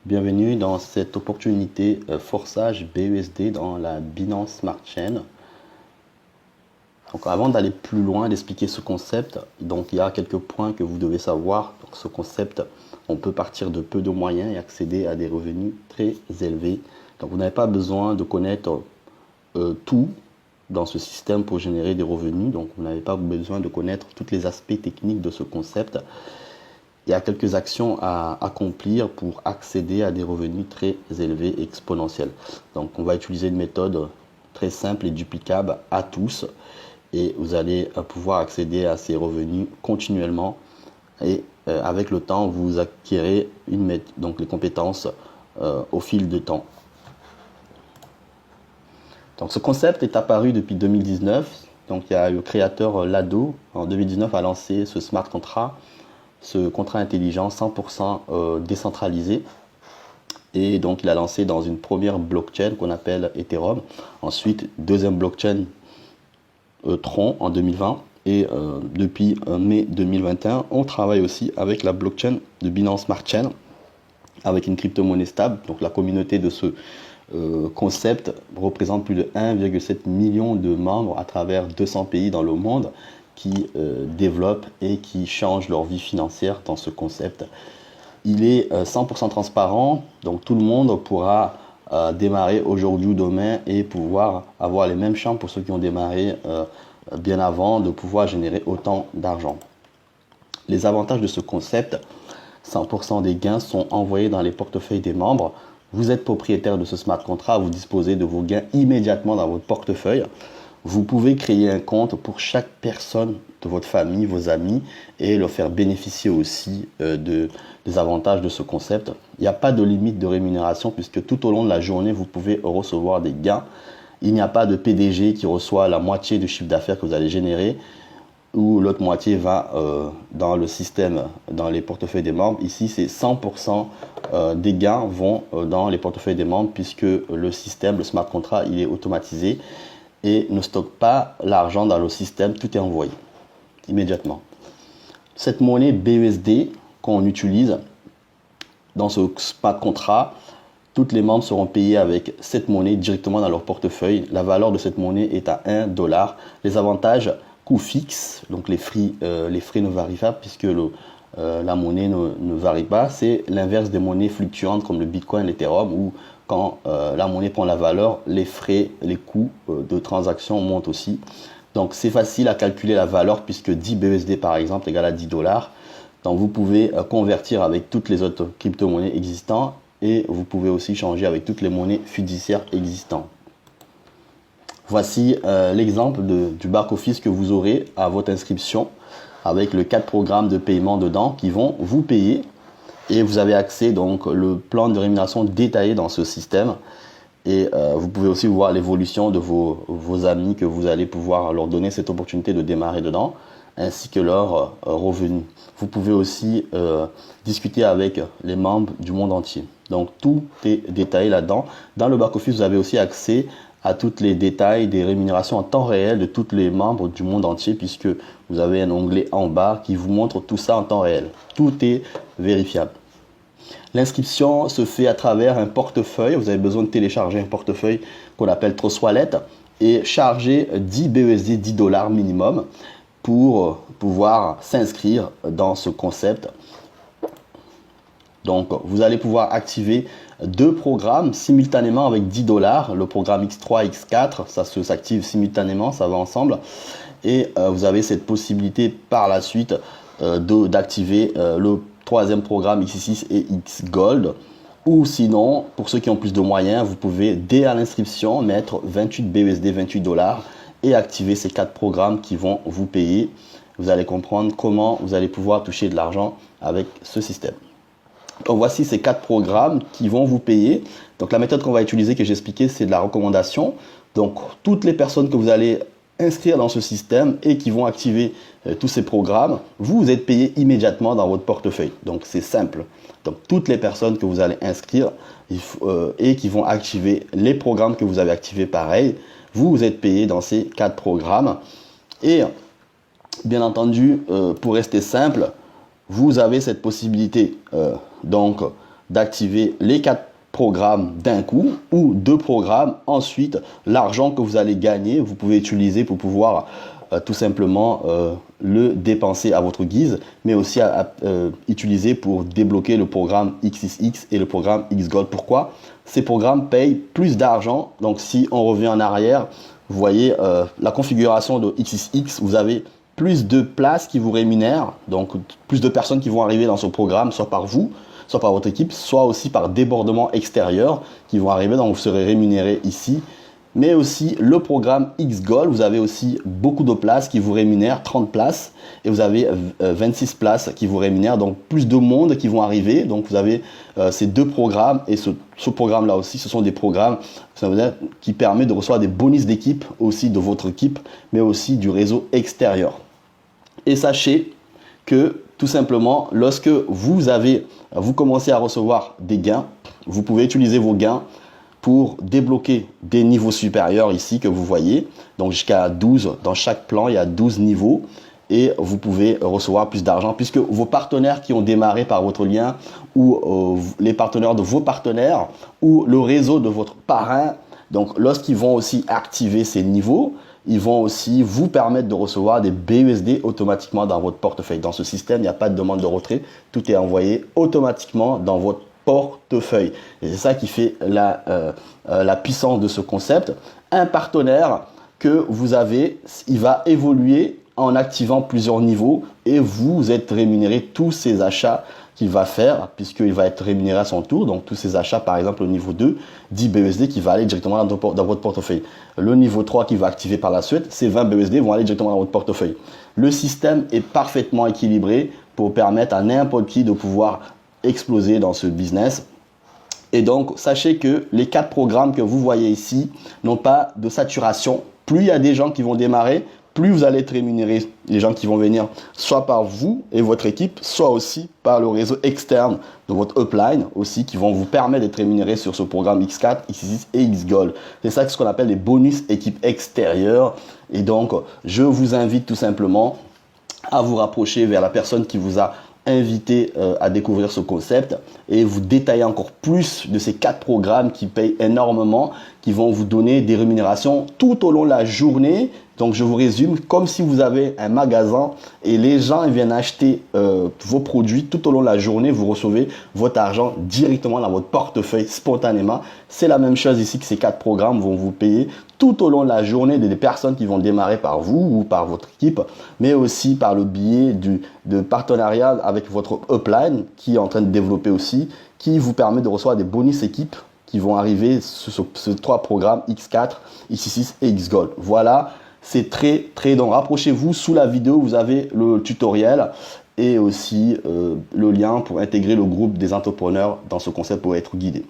Bienvenue dans cette opportunité forçage BUSD dans la Binance Smart Chain. Donc avant d'aller plus loin, d'expliquer ce concept, donc il y a quelques points que vous devez savoir. Donc ce concept, on peut partir de peu de moyens et accéder à des revenus très élevés. Donc vous n'avez pas besoin de connaître tout dans ce système pour générer des revenus. Donc vous n'avez pas besoin de connaître tous les aspects techniques de ce concept. Il y a quelques actions à accomplir pour accéder à des revenus très élevés et exponentiels. Donc on va utiliser une méthode très simple et duplicable à tous et vous allez pouvoir accéder à ces revenus continuellement et avec le temps vous acquérez donc les compétences au fil du temps. Donc ce concept est apparu depuis 2019. Donc il y a le créateur Lado en 2019 a lancé ce smart contract, ce contrat intelligent 100% décentralisé. Et donc il a lancé dans une première blockchain qu'on appelle Ethereum. Ensuite, deuxième blockchain Tron en 2020. Et depuis mai 2021, on travaille aussi avec la blockchain de Binance Smart Chain, avec une crypto-monnaie stable. Donc la communauté de ce concept représente plus de 1,7 million de membres à travers 200 pays dans le monde qui développent et qui changent leur vie financière dans ce concept. Il est 100% transparent, donc tout le monde pourra démarrer aujourd'hui ou demain et pouvoir avoir les mêmes chances pour ceux qui ont démarré bien avant, de pouvoir générer autant d'argent. Les avantages de ce concept, 100% des gains sont envoyés dans les portefeuilles des membres. Vous êtes propriétaire de ce smart contract, vous disposez de vos gains immédiatement dans votre portefeuille. Vous pouvez créer un compte pour chaque personne de votre famille, vos amis, et leur faire bénéficier aussi des avantages de ce concept. Il n'y a pas de limite de rémunération puisque tout au long de la journée, vous pouvez recevoir des gains. Il n'y a pas de PDG qui reçoit la moitié du chiffre d'affaires que vous allez générer ou l'autre moitié va dans le système, dans les portefeuilles des membres. Ici, c'est 100% des gains vont dans les portefeuilles des membres puisque le système, le smart contract, il est automatisé et ne stocke pas l'argent dans le système, tout est envoyé immédiatement. Cette monnaie BUSD qu'on utilise dans ce smart contract, tous les membres seront payés avec cette monnaie directement dans leur portefeuille. La valeur de cette monnaie est à 1 $. Les avantages, coût fixe, donc les frais ne varient pas puisque la monnaie ne varie pas. C'est l'inverse des monnaies fluctuantes comme le Bitcoin, l'Ethereum, où quand la monnaie prend la valeur, les frais, les coûts de transaction montent aussi. Donc c'est facile à calculer la valeur puisque 10 BUSD par exemple égale à 10 $. Donc vous pouvez convertir avec toutes les autres crypto-monnaies existantes et vous pouvez aussi changer avec toutes les monnaies fiduciaires existantes. Voici l'exemple du back-office que vous aurez à votre inscription avec les 4 programmes de paiement dedans qui vont vous payer et vous avez accès donc le plan de rémunération détaillé dans ce système et vous pouvez aussi voir l'évolution de vos amis que vous allez pouvoir leur donner cette opportunité de démarrer dedans ainsi que leurs revenus. Vous pouvez aussi discuter avec les membres du monde entier. Donc tout est détaillé là-dedans. Dans le back-office, vous avez aussi accès à tous les détails des rémunérations en temps réel de tous les membres du monde entier puisque vous avez un onglet en bas qui vous montre tout ça en temps réel. Tout est vérifiable. L'inscription se fait à travers un portefeuille. Vous avez besoin de télécharger un portefeuille qu'on appelle Trust Wallet et charger 10 BUSD, 10 $ minimum pour pouvoir s'inscrire dans ce concept. Donc, vous allez pouvoir activer 2 programmes simultanément avec 10 $. Le programme X3, X4, ça s'active simultanément, ça va ensemble. Et vous avez cette possibilité par la suite d'activer le 3e programme X6 et X Gold. Ou sinon, pour ceux qui ont plus de moyens, vous pouvez dès à l'inscription mettre 28 BUSD, 28 $ et activer ces 4 programmes qui vont vous payer. Vous allez comprendre comment vous allez pouvoir toucher de l'argent avec ce système. Donc voici ces 4 programmes qui vont vous payer. Donc la méthode qu'on va utiliser, que j'ai expliqué, c'est de la recommandation. Donc toutes les personnes que vous allez inscrire dans ce système et qui vont activer tous ces programmes, vous êtes payé immédiatement dans votre portefeuille. Donc c'est simple. Donc toutes les personnes que vous allez inscrire et qui vont activer les programmes que vous avez activés pareil, vous êtes payé dans ces 4 programmes. Et bien entendu, pour rester simple, vous avez cette possibilité donc d'activer les 4 programmes d'un coup ou 2 programmes. Ensuite, l'argent que vous allez gagner, vous pouvez utiliser pour pouvoir tout simplement le dépenser à votre guise, mais aussi utiliser pour débloquer le programme XXX et le programme XGold. Pourquoi? Ces programmes payent plus d'argent. Donc si on revient en arrière, vous voyez la configuration de XXX, vous avez plus de places qui vous rémunèrent, donc plus de personnes qui vont arriver dans ce programme, soit par vous, soit par votre équipe, soit aussi par débordement extérieur qui vont arriver, donc vous serez rémunéré ici. Mais aussi le programme XGold, vous avez aussi beaucoup de places qui vous rémunèrent, 30 places, et vous avez 26 places qui vous rémunèrent, donc plus de monde qui vont arriver. Donc vous avez ces 2 programmes, et ce programme-là aussi, ce sont des programmes qui permettent de recevoir des bonus d'équipe, aussi de votre équipe, mais aussi du réseau extérieur. Et sachez que tout simplement, lorsque vous commencez à recevoir des gains, vous pouvez utiliser vos gains pour débloquer des niveaux supérieurs ici que vous voyez. Donc jusqu'à 12, dans chaque plan, il y a 12 niveaux et vous pouvez recevoir plus d'argent puisque vos partenaires qui ont démarré par votre lien ou les partenaires de vos partenaires ou le réseau de votre parrain, donc lorsqu'ils vont aussi activer ces niveaux, ils vont aussi vous permettre de recevoir des BUSD automatiquement dans votre portefeuille. Dans ce système, il n'y a pas de demande de retrait, tout est envoyé automatiquement dans votre portefeuille. Et c'est ça qui fait la puissance de ce concept. Un partenaire que vous avez, il va évoluer en activant plusieurs niveaux et vous êtes rémunéré tous ces achats qu'il va faire puisqu'il va être rémunéré à son tour. Donc tous ces achats, par exemple au niveau 2, 10 BUSD qui va aller directement dans votre portefeuille. Le niveau 3 qui va activer par la suite, ces 20 BUSD vont aller directement dans votre portefeuille. Le système est parfaitement équilibré pour permettre à n'importe qui de pouvoir exploser dans ce business. Et donc, sachez que les 4 programmes que vous voyez ici n'ont pas de saturation. Plus il y a des gens qui vont démarrer, plus vous allez être rémunéré. Les gens qui vont venir soit par vous et votre équipe, soit aussi par le réseau externe de votre upline aussi, qui vont vous permettre d'être rémunéré sur ce programme X4, X6 et XGold. C'est ça ce qu'on appelle les bonus équipe extérieure. Et donc, je vous invite tout simplement à vous rapprocher vers la personne qui vous a invité à découvrir ce concept et vous détailler encore plus de ces 4 programmes qui payent énormément, qui vont vous donner des rémunérations tout au long de la journée. Donc je vous résume, comme si vous avez un magasin et les gens viennent acheter vos produits tout au long de la journée, vous recevez votre argent directement dans votre portefeuille spontanément. C'est la même chose ici que ces 4 programmes vont vous payer tout au long de la journée des personnes qui vont démarrer par vous ou par votre équipe, mais aussi par le biais de partenariat avec votre upline qui est en train de développer aussi, qui vous permet de recevoir des bonus équipes qui vont arriver sur ces 3 programmes X4, X6 et XGold. Voilà, c'est très donc rapprochez-vous, sous la vidéo vous avez le tutoriel et aussi le lien pour intégrer le groupe des entrepreneurs dans ce concept pour être guidé.